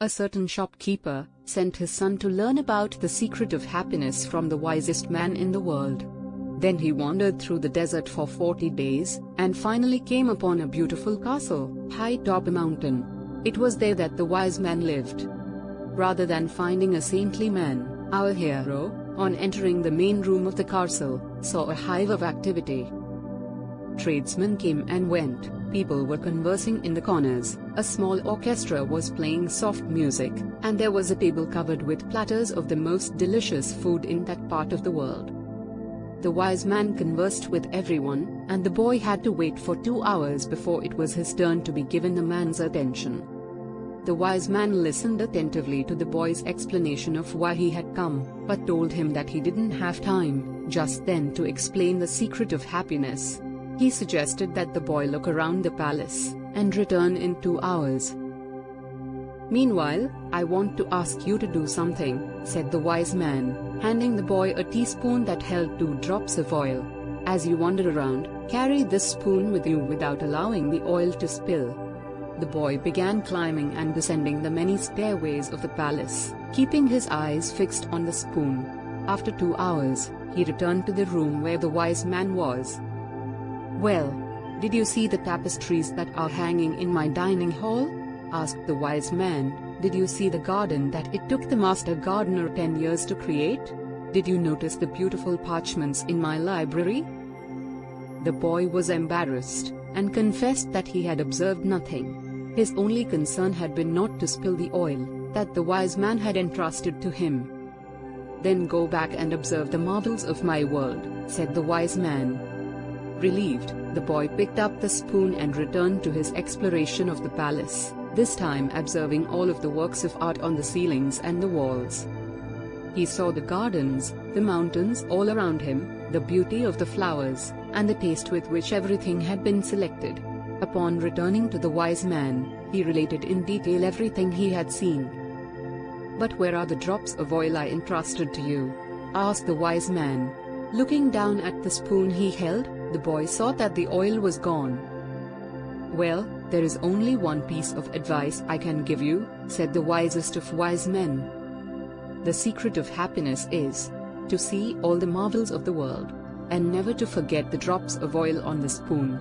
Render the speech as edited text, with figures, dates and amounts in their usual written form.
A certain shopkeeper sent his son to learn about the secret of happiness from the wisest man in the world. Then he wandered through the desert for 40 days, and finally came upon a beautiful castle, high atop a mountain. It was there that the wise man lived. Rather than finding a saintly man, our hero, on entering the main room of the castle, saw a hive of activity. Tradesmen came and went, people were conversing in the corners, a small orchestra was playing soft music, and there was a table covered with platters of the most delicious food in that part of the world. The wise man conversed with everyone, and the boy had to wait for 2 hours before it was his turn to be given the man's attention. The wise man listened attentively to the boy's explanation of why he had come, but told him that he didn't have time just then to explain the secret of happiness. He suggested that the boy look around the palace and return in 2 hours. "Meanwhile, I want to ask you to do something," said the wise man, handing the boy a teaspoon that held 2 drops of oil. "As you wander around, carry this spoon with you without allowing the oil to spill." The boy began climbing and descending the many stairways of the palace, keeping his eyes fixed on the spoon. After 2 hours, he returned to the room where the wise man was. "Well, did you see the tapestries that are hanging in my dining hall?" asked the wise man. "Did you see the garden that it took the master gardener 10 years to create? Did you notice the beautiful parchments in my library?" The boy was embarrassed, and confessed that he had observed nothing. His only concern had been not to spill the oil that the wise man had entrusted to him. "Then go back and observe the marvels of my world," said the wise man. Relieved, the boy picked up the spoon and returned to his exploration of the palace, this time observing all of the works of art on the ceilings and the walls. He saw the gardens, the mountains all around him, the beauty of the flowers, and the taste with which everything had been selected. Upon returning to the wise man, he related in detail everything he had seen. "But where are the drops of oil I entrusted to you?" asked the wise man. Looking down at the spoon he held, the boy saw that the oil was gone. "Well, there is only one piece of advice I can give you," said the wisest of wise men. "The secret of happiness is to see all the marvels of the world, and never to forget the drops of oil on the spoon."